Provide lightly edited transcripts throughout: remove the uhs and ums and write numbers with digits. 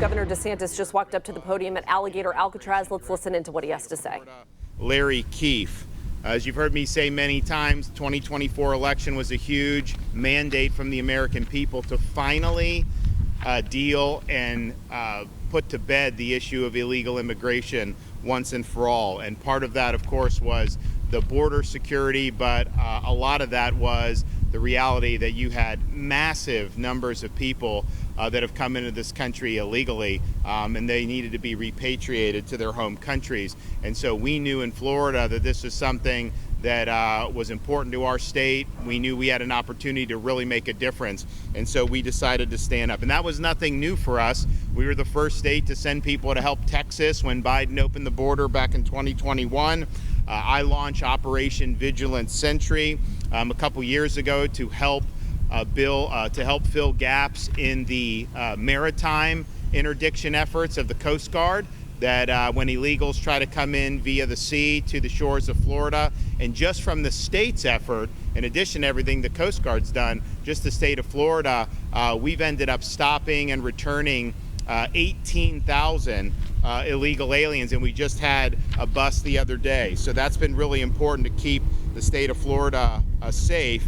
Governor DeSantis just walked up to the podium at Alligator Alcatraz. Let's listen into what he has to say. Larry Keefe. As you've heard me say many times, 2024 election was a huge mandate from the American people to finally deal and put to bed the issue of illegal immigration once and for all. And part of that, of course, was the border security, but a lot of that was the reality that you had massive numbers of people that have come into this country illegally, and they needed to be repatriated to their home countries. And so we knew in Florida that this was something that was important to our state. We knew we had an opportunity to really make a difference. And so we decided to stand up. And that was nothing new for us. We were the first state to send people to help Texas when Biden opened the border back in 2021. I launched Operation Vigilant Sentry a couple years ago to help fill gaps in the maritime interdiction efforts of the Coast Guard, that when illegals try to come in via the sea to the shores of Florida. And just from the state's effort, in addition to everything the Coast Guard's done, just the state of Florida, we've ended up stopping and returning 18,000 illegal aliens, and we just had a bust the other day. So that's been really important to keep the state of Florida safe.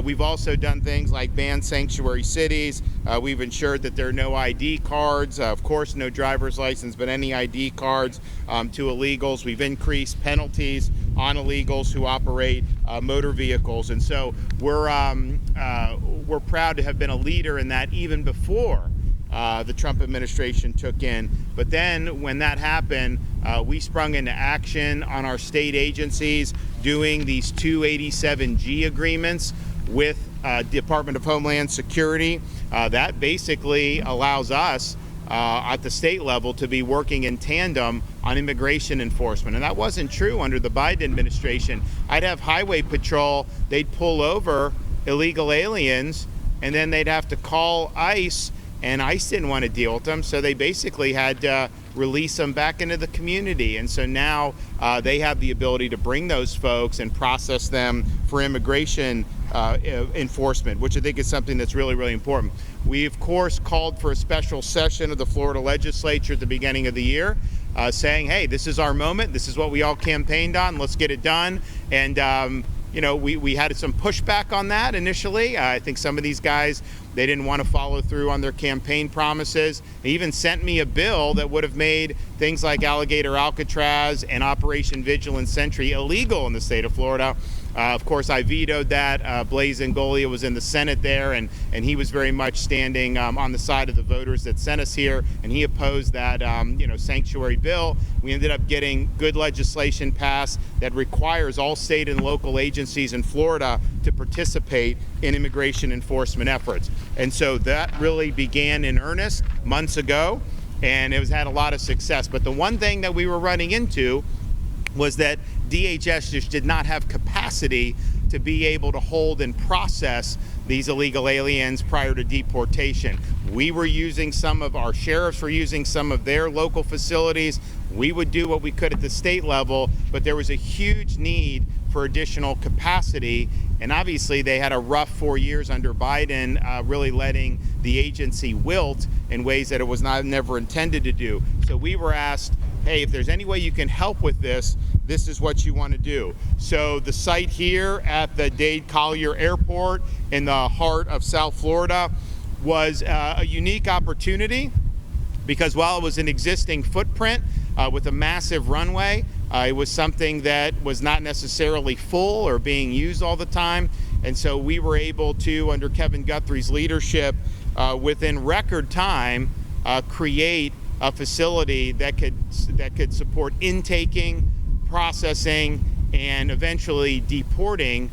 We've also done things like ban sanctuary cities. We've ensured that there are no ID cards, of course no driver's license, but any ID cards to illegals. We've increased penalties on illegals who operate motor vehicles. And so we're proud to have been a leader in that even before the Trump administration took in. But then when that happened, we sprung into action on our state agencies doing these 287G agreements with Department of Homeland Security. That basically allows us at the state level to be working in tandem on immigration enforcement. And that wasn't true under the Biden administration. I'd have Highway Patrol, they'd pull over illegal aliens, and then they'd have to call ICE, and ICE didn't want to deal with them, so they basically had to release them back into the community. And so now they have the ability to bring those folks and process them for immigration enforcement, which I think is something that's really, really important. We, of course, called for a special session of the Florida legislature at the beginning of the year, saying, hey, this is our moment. This is what we all campaigned on. Let's get it done. And we had some pushback on that initially. I think some of these guys, they didn't want to follow through on their campaign promises. They even sent me a bill that would have made things like Alligator Alcatraz and Operation Vigilant Sentry illegal in the state of Florida. Of course, I vetoed that. Blaise Ingoglia was in the Senate there, and he was very much standing on the side of the voters that sent us here, and he opposed that sanctuary bill. We ended up getting good legislation passed that requires all state and local agencies in Florida to participate in immigration enforcement efforts. And so that really began in earnest months ago, and it had a lot of success. But the one thing that we were running into was that DHS just did not have capacity to be able to hold and process these illegal aliens prior to deportation. We were using our sheriffs were using some of their local facilities. We would do what we could at the state level, but there was a huge need for additional capacity. And obviously they had a rough 4 years under Biden, really letting the agency wilt in ways that it was never intended to do. So we were asked, hey, if there's any way you can help with this, this is what you want to do. So the site here at the Dade Collier Airport in the heart of South Florida was a unique opportunity, because while it was an existing footprint with a massive runway, it was something that was not necessarily full or being used all the time. And so we were able to, under Kevin Guthrie's leadership, within record time, create a facility that could support intaking, processing, and eventually deporting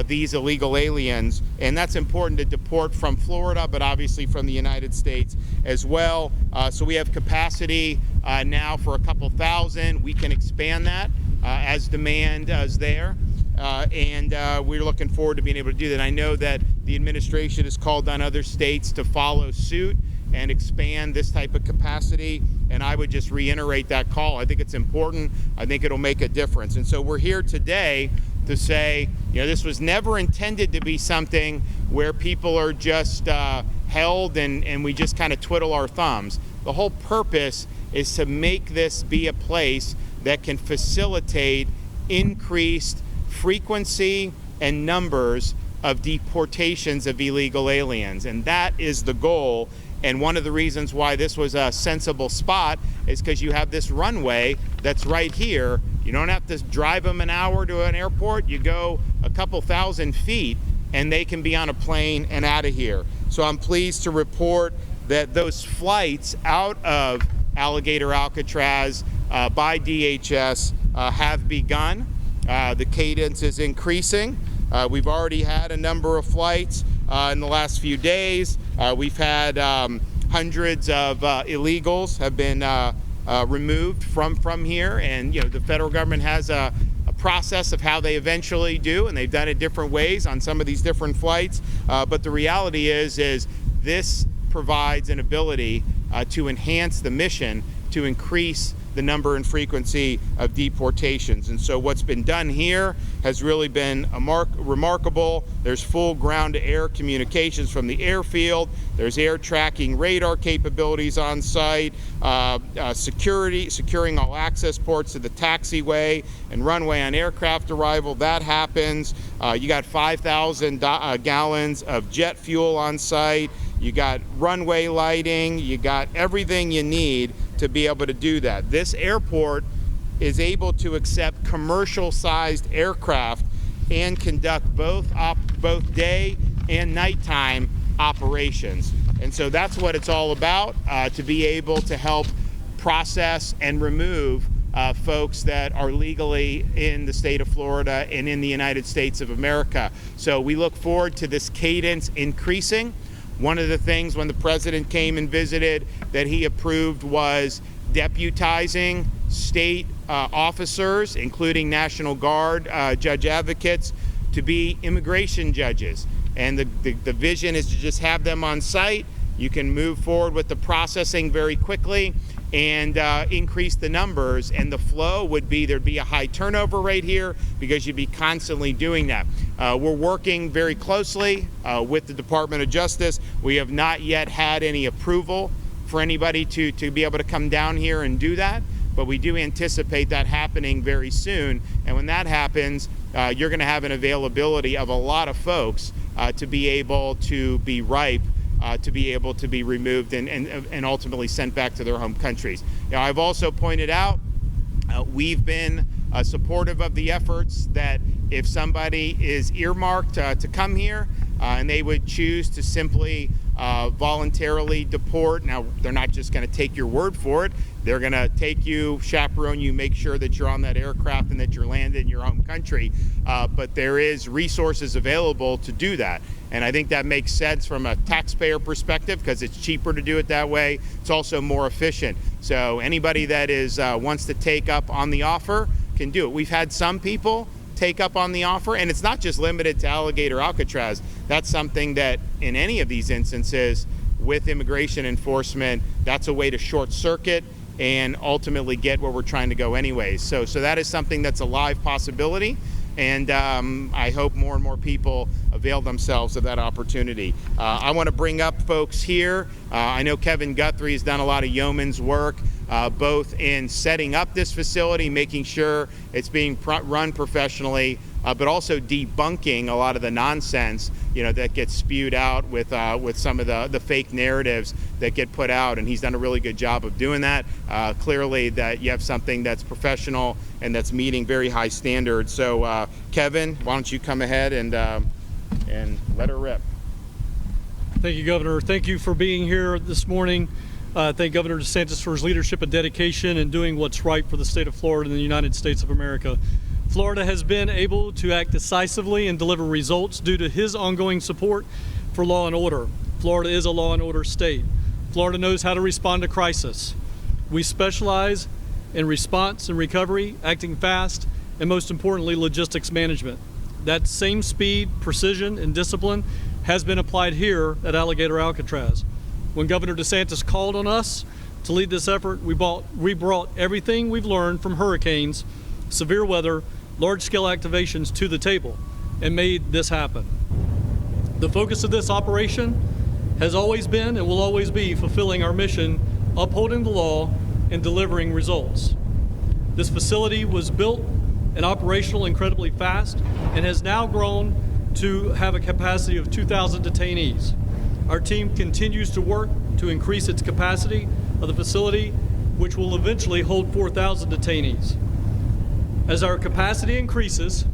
these illegal aliens. And that's important to deport from Florida, but obviously from the United States as well. So we have capacity now for a couple thousand. We can expand that as demand is there. And we're looking forward to being able to do that. I know that the administration has called on other states to follow suit and expand this type of capacity, and I would just reiterate that call. I think it's important. I think it'll make a difference. And so we're here today to say, this was never intended to be something where people are just held and we just kind of twiddle our thumbs. The whole purpose is to make this be a place that can facilitate increased frequency and numbers of deportations of illegal aliens. And that is the goal. And one of the reasons why this was a sensible spot is because you have this runway that's right here. You don't have to drive them an hour to an airport. You go a couple thousand feet and they can be on a plane and out of here. So I'm pleased to report that those flights out of Alligator Alcatraz by DHS have begun. The cadence is increasing. We've already had a number of flights in the last few days. We've had hundreds of illegals have been removed from here, and the federal government has a process of how they eventually do, and they've done it different ways on some of these different flights. But the reality is this provides an ability to enhance the mission to increase the number and frequency of deportations. And so what's been done here has really been remarkable. There's full ground-to-air communications from the airfield. There's air tracking radar capabilities on site, securing all access ports to the taxiway and runway on aircraft arrival. That happens. You got 5,000 gallons of jet fuel on site. You got runway lighting. You got everything you need to be able to do that. This airport is able to accept commercial-sized aircraft and conduct both day and nighttime operations. And so that's what it's all about, to be able to help process and remove folks that are legally in the state of Florida and in the United States of America. So we look forward to this cadence increasing. One of the things when the president came and visited that he approved was deputizing state officers, including National Guard judge advocates, to be immigration judges. And the vision is to just have them on site. You can move forward with the processing very quickly and increase the numbers, and the flow would be there'd be a high turnover rate here because you'd be constantly doing that. We're working very closely with the Department of Justice. We have not yet had any approval for anybody to be able to come down here and do that, but we do anticipate that happening very soon. And when that happens, you're going to have an availability of a lot of folks to be able to be ripe to be able to be removed and ultimately sent back to their home countries. Now, I've also pointed out we've been supportive of the efforts that if somebody is earmarked to come here and they would choose to simply voluntarily deport. Now, they're not just going to take your word for it. They're going to take you, chaperone you, make sure that you're on that aircraft and that you're landed in your home country. But there is resources available to do that. And I think that makes sense from a taxpayer perspective because it's cheaper to do it that way. It's also more efficient. So anybody that wants to take up on the offer can do it. We've had some people take up on the offer, and it's not just limited to Alligator Alcatraz. That's something that in any of these instances with immigration enforcement, that's a way to short circuit and ultimately get where we're trying to go anyways. So that is something that's a live possibility. And I hope more and more people avail themselves of that opportunity. I want to bring up folks here. I know Kevin Guthrie has done a lot of yeoman's work, both in setting up this facility, making sure it's being run professionally, but also debunking a lot of the nonsense, that gets spewed out with some of the fake narratives that get put out. And he's done a really good job of doing that. Clearly, that you have something that's professional and that's meeting very high standards. So, Kevin, why don't you come ahead and let her rip? Thank you, Governor. Thank you for being here this morning. Thank Governor DeSantis for his leadership and dedication in doing what's right for the state of Florida and the United States of America. Florida has been able to act decisively and deliver results due to his ongoing support for law and order. Florida is a law and order state. Florida knows how to respond to crisis. We specialize in response and recovery, acting fast, and most importantly, logistics management. That same speed, precision, and discipline has been applied here at Alligator Alcatraz. When Governor DeSantis called on us to lead this effort, we brought everything we've learned from hurricanes, severe weather, large-scale activations to the table and made this happen. The focus of this operation has always been and will always be fulfilling our mission, upholding the law, and delivering results. This facility was built and operational incredibly fast and has now grown to have a capacity of 2,000 detainees. Our team continues to work to increase its capacity of the facility, which will eventually hold 4,000 detainees. As our capacity increases,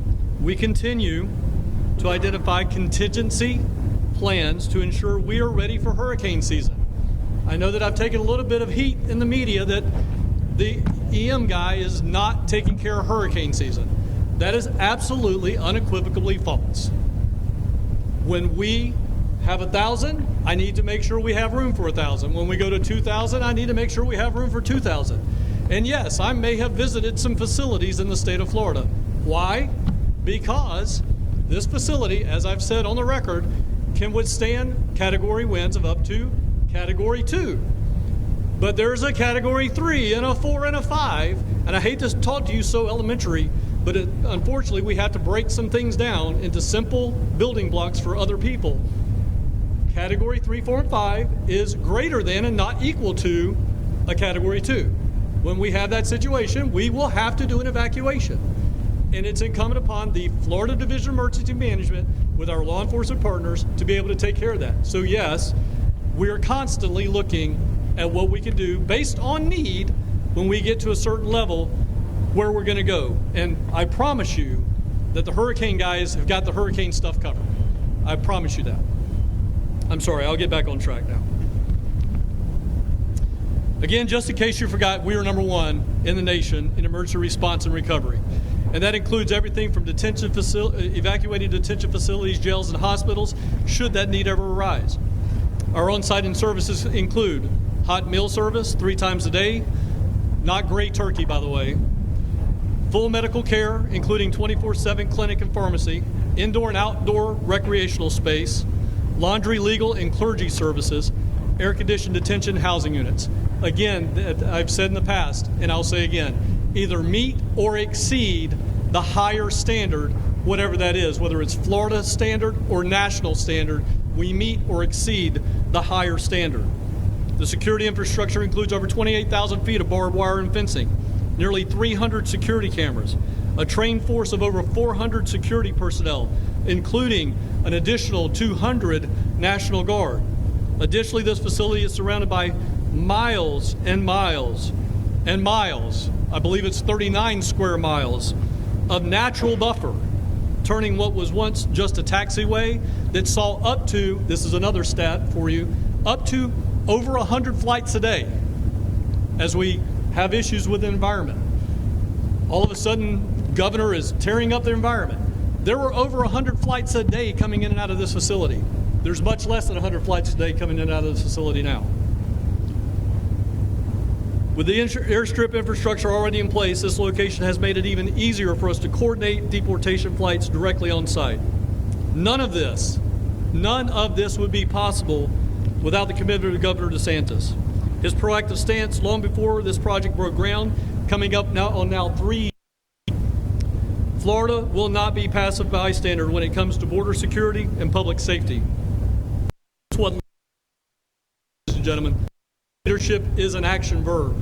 we continue to identify contingency plans to ensure we are ready for hurricane season. I know that I've taken a little bit of heat in the media that the EM guy is not taking care of hurricane season. That is absolutely unequivocally false. When we have 1,000, I need to make sure we have room for 1,000. When we go to 2,000, I need to make sure we have room for 2,000. And yes, I may have visited some facilities in the state of Florida. Why? Because this facility, as I've said on the record, can withstand category winds of up to category 2. But there's a category 3 and a 4 and a 5. And I hate to talk to you so elementary, but unfortunately we have to break some things down into simple building blocks for other people. Category 3, 4, and 5 is greater than and not equal to a category 2. When we have that situation, we will have to do an evacuation. And it's incumbent upon the Florida Division of Emergency Management with our law enforcement partners to be able to take care of that. So yes, we are constantly looking at what we can do based on need when we get to a certain level where we're going to go. And I promise you that the hurricane guys have got the hurricane stuff covered. I promise you that. I'm sorry, I'll get back on track now. Again, just in case you forgot, we are #1 in the nation in emergency response and recovery. And that includes everything from evacuating detention facilities, jails, and hospitals, should that need ever arise. Our on-site services include hot meal service 3 times a day, not gray turkey, by the way, full medical care, including 24/7 clinic and pharmacy, indoor and outdoor recreational space, laundry, legal, and clergy services, air-conditioned detention housing units. Again, I've said in the past, and I'll say again, either meet or exceed the higher standard, whatever that is, whether it's Florida standard or national standard, we meet or exceed the higher standard. The security infrastructure includes over 28,000 feet of barbed wire and fencing, nearly 300 security cameras, a trained force of over 400 security personnel, including an additional 200 National Guard. Additionally, this facility is surrounded by miles and miles and miles, I believe it's 39 square miles, of natural buffer, turning what was once just a taxiway that saw up to, this is another stat for you, up to over 100 flights a day as we have issues with the environment. All of a sudden, governor is tearing up the environment. There were over 100 flights a day coming in and out of this facility. There's much less than 100 flights a day coming in and out of this facility now. With the airstrip infrastructure already in place, this location has made it even easier for us to coordinate deportation flights directly on site. None of this would be possible without the commitment of Governor DeSantis. His proactive stance long before this project broke ground, coming up now 3 years. Florida will not be passive bystander when it comes to border security and public safety. That's what, ladies and gentlemen, leadership is an action verb.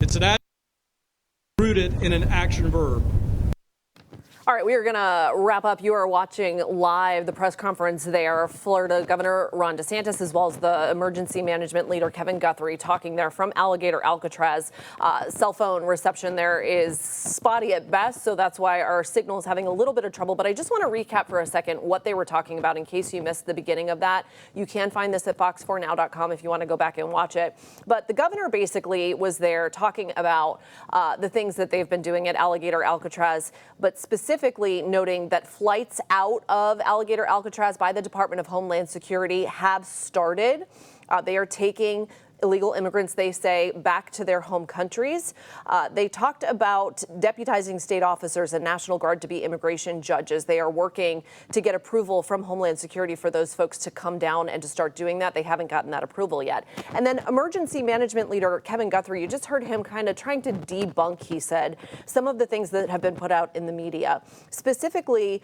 It's an action rooted in an action verb. All right, we are going to wrap up. You are watching live the press conference there. Florida Governor Ron DeSantis, as well as the emergency management leader Kevin Guthrie, talking there from Alligator Alcatraz. Cell phone reception there is spotty at best, so that's why our signal is having a little bit of trouble. But I just want to recap for a second what they were talking about in case you missed the beginning of that. You can find this at fox4now.com if you want to go back and watch it. But the governor basically was there talking about the things that they've been doing at Alligator Alcatraz, but specifically noting that flights out of Alligator Alcatraz by the Department of Homeland Security have started. They are taking illegal immigrants, they say, back to their home countries. They talked about deputizing state officers and National Guard to be immigration judges. They are working to get approval from Homeland Security for those folks to come down and to start doing that. They haven't gotten that approval yet. And then emergency management leader Kevin Guthrie, you just heard him kind of trying to debunk, he said, some of the things that have been put out in the media. Specifically,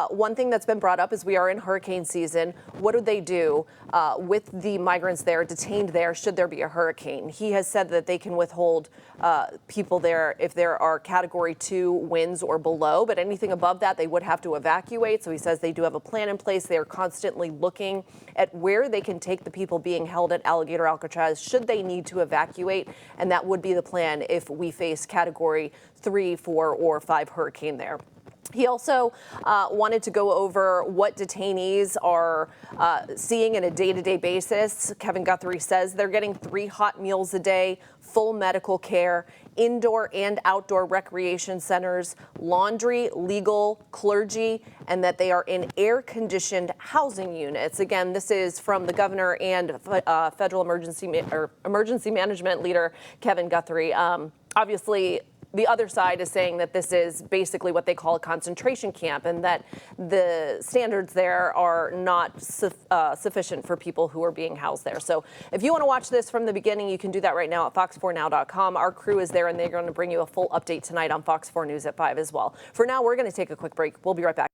one thing that's been brought up is we are in hurricane season. What do they do with the migrants there, detained there, should there be a hurricane? He has said that they can withhold people there if there are Category 2 winds or below, but anything above that, they would have to evacuate. So he says they do have a plan in place. They are constantly looking at where they can take the people being held at Alligator Alcatraz should they need to evacuate, and that would be the plan if we face Category 3, 4, or 5 hurricane there. He also wanted to go over what detainees are seeing on a day-to-day basis. Kevin Guthrie says they're getting 3 hot meals a day, full medical care, indoor and outdoor recreation centers, laundry, legal, clergy, and that they are in air-conditioned housing units. Again, this is from the governor and federal emergency management leader Kevin Guthrie. Obviously, the other side is saying that this is basically what they call a concentration camp and that the standards there are not sufficient for people who are being housed there. So if you want to watch this from the beginning, you can do that right now at fox4now.com. Our crew is there and they're going to bring you a full update tonight on Fox 4 News at 5 as well. For now, we're going to take a quick break. We'll be right back.